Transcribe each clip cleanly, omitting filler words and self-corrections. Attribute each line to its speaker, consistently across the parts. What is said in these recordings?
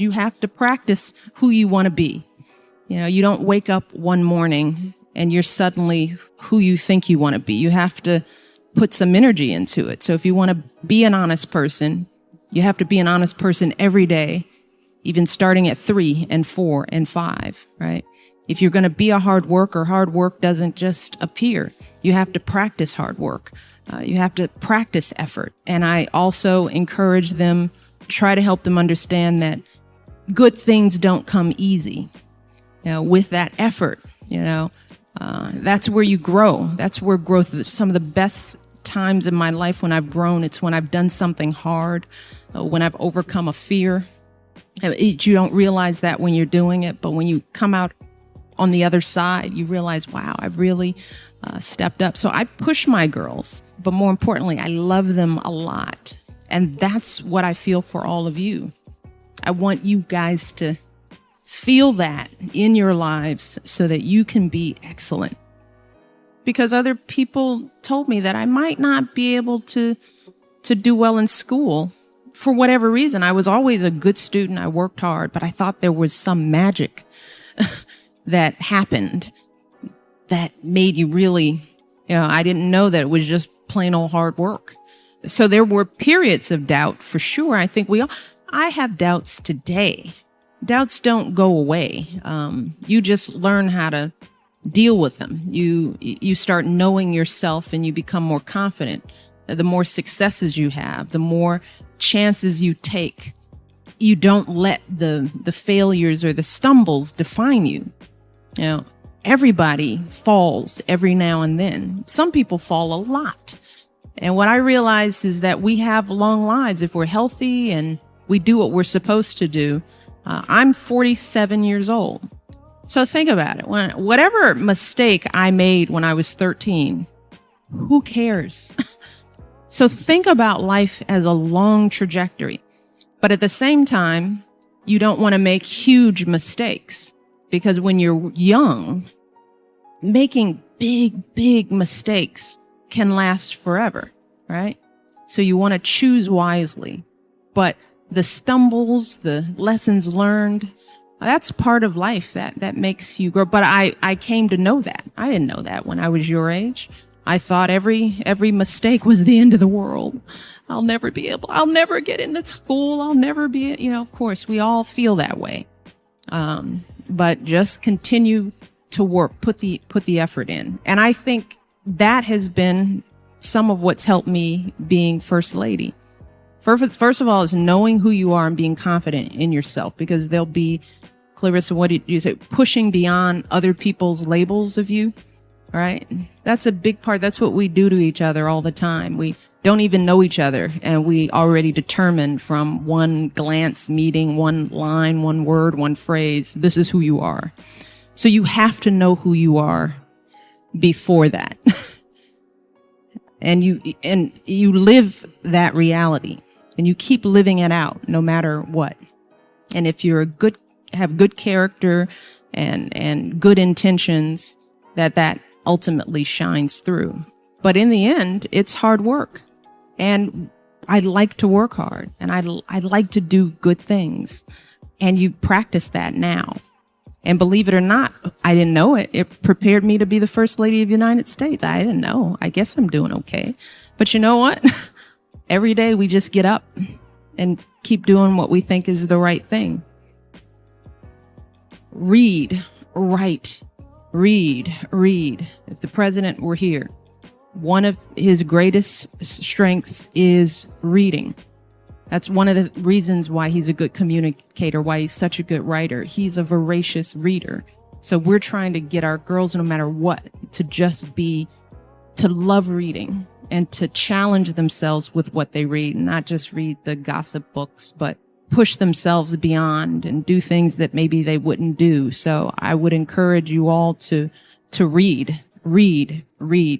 Speaker 1: You have to practice who you want to be. You know, you don't wake up one morning and you're suddenly who you think you want to be. You have to put some energy into it. So if you want to be an honest person, you have to be an honest person every day, even starting at 3 and 4 and 5, right? If you're going to be a hard work doesn't just appear. You have to practice hard work. You have to practice effort. And I also encourage them, try to help them understand that good things don't come easy. You know, with that effort, that's where you grow. That's where growth, some of the best times in my life when I've grown, it's when I've done something hard, when I've overcome a fear. You don't realize that when you're doing it, but when you come out on the other side, you realize, wow, I've really stepped up. So I push my girls, but more importantly, I love them a lot. And that's what I feel for all of you. I want you guys to feel that in your lives so that you can be excellent. Because other people told me that I might not be able to do well in school for whatever reason. I was always a good student. I worked hard, but I thought there was some magic that happened that made you really, I didn't know that it was just plain old hard work. So there were periods of doubt for sure. I think I have doubts today. Doubts don't go away. You just learn how to deal with them. You start knowing yourself and you become more confident. The more successes you have, the more chances you take. You don't let the failures or the stumbles define you. Everybody falls every now and then. Some people fall a lot. And what I realize is that we have long lives if we're healthy and we do what we're supposed to do. I'm 47 years old. So think about it. Whatever mistake I made when I was 13, who cares? So think about life as a long trajectory. But at the same time, you don't want to make huge mistakes, because when you're young, making big mistakes can last forever, right? So you want to choose wisely. But the stumbles, the lessons learned, that's part of life that makes you grow. But I came to know that. I didn't know that when I was your age. I thought every mistake was the end of the world. I'll never get into school. I'll never be, of course, we all feel that way. But just continue to work, put the effort in. And I think that has been some of what's helped me being First Lady. First of all, is knowing who you are and being confident in yourself, because there'll be, Clarissa, what did you say? Pushing beyond other people's labels of you, right? That's a big part. That's what we do to each other all the time. We don't even know each other, and we already determine from one glance, meeting, one line, one word, one phrase, this is who you are. So you have to know who you are before that. And you live that reality, and you keep living it out no matter what. And if you're have good character and good intentions, that ultimately shines through. But in the end, it's hard work. And I like to work hard, and I like to do good things. And you practice that now. And believe it or not, I didn't know it. It prepared me to be the First Lady of the United States. I didn't know. I guess I'm doing okay. But you know what? Every day we just get up and keep doing what we think is the right thing. Read, write, read. If the president were here, one of his greatest strengths is reading. That's one of the reasons why he's a good communicator, why he's such a good writer. He's a voracious reader. So we're trying to get our girls, no matter what, to love reading and to challenge themselves with what they read, not just read the gossip books, but push themselves beyond and do things that maybe they wouldn't do. So I would encourage you all to read,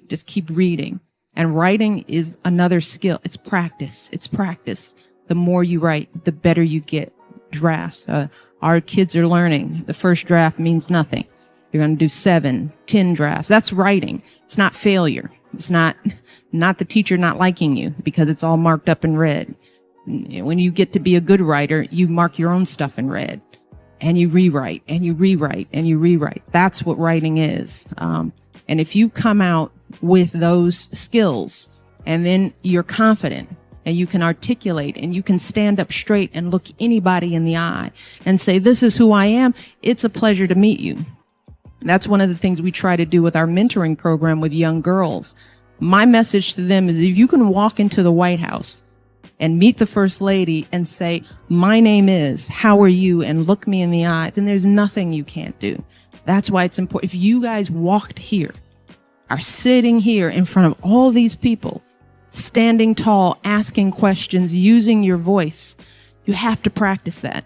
Speaker 1: just keep reading. And writing is another skill. It's practice. The more you write, the better you get. Drafts. Our kids are learning. The first draft means nothing. You're going to do 7, 10 drafts. That's writing. It's not failure. It's not the teacher not liking you because it's all marked up in red. When you get to be a good writer, you mark your own stuff in red and you rewrite and you rewrite and you rewrite. That's what writing is. And if you come out with those skills and then you're confident and you can articulate and you can stand up straight and look anybody in the eye and say, this is who I am, it's a pleasure to meet you. That's one of the things we try to do with our mentoring program with young girls. My message to them is if you can walk into the White House and meet the First Lady and say, my name is, how are you, and look me in the eye, then there's nothing you can't do. That's why it's important. If you guys walked here, are sitting here in front of all these people, standing tall, asking questions, using your voice, you have to practice that.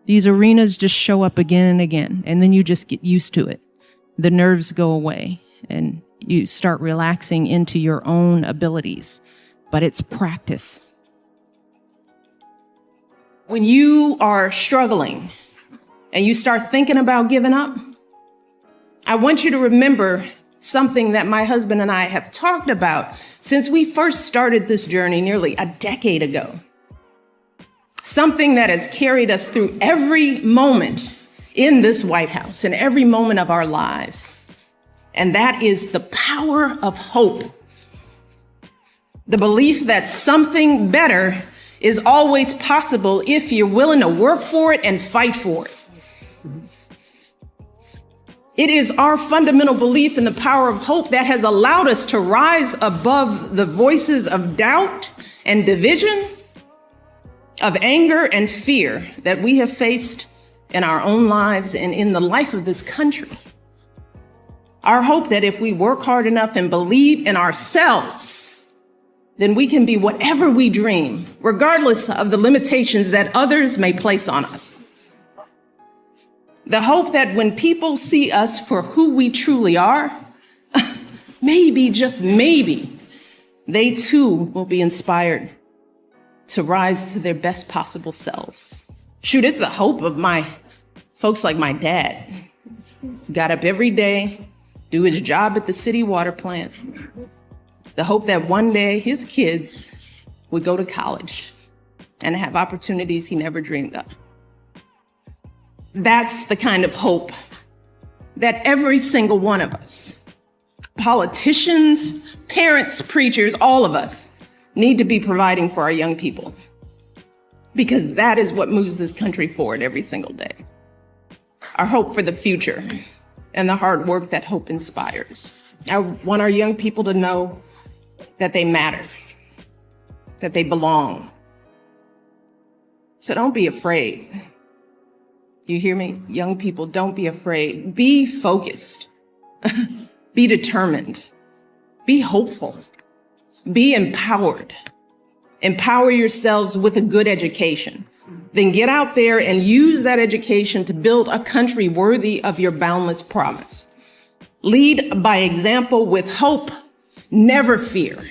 Speaker 1: These arenas just show up again and again, and then you just get used to it. The nerves go away, and you start relaxing into your own abilities. But it's practice. When you are struggling and you start thinking about giving up, I want you to remember something that my husband and I have talked about since we first started this journey nearly a decade ago. Something that has carried us through every moment in this White House and every moment of our lives. And that is the power of hope. The belief that something better is always possible if you're willing to work for it and fight for it. It is our fundamental belief in the power of hope that has allowed us to rise above the voices of doubt and division, of anger and fear that we have faced in our own lives and in the life of this country. Our hope that if we work hard enough and believe in ourselves, then we can be whatever we dream, regardless of the limitations that others may place on us. The hope that when people see us for who we truly are, maybe, just maybe, they too will be inspired to rise to their best possible selves. Shoot, it's the hope of my folks like my dad. Got up every day, do his job at the city water plant. The hope that one day his kids would go to college and have opportunities he never dreamed of. That's the kind of hope that every single one of us, politicians, parents, preachers, all of us, need to be providing for our young people. Because that is what moves this country forward every single day. Our hope for the future and the hard work that hope inspires. I want our young people to know that they matter, that they belong. So don't be afraid. You hear me? Young people, don't be afraid. Be focused. Be determined. Be hopeful. Be empowered. Empower yourselves with a good education. Then get out there and use that education to build a country worthy of your boundless promise. Lead by example with hope. Never fear.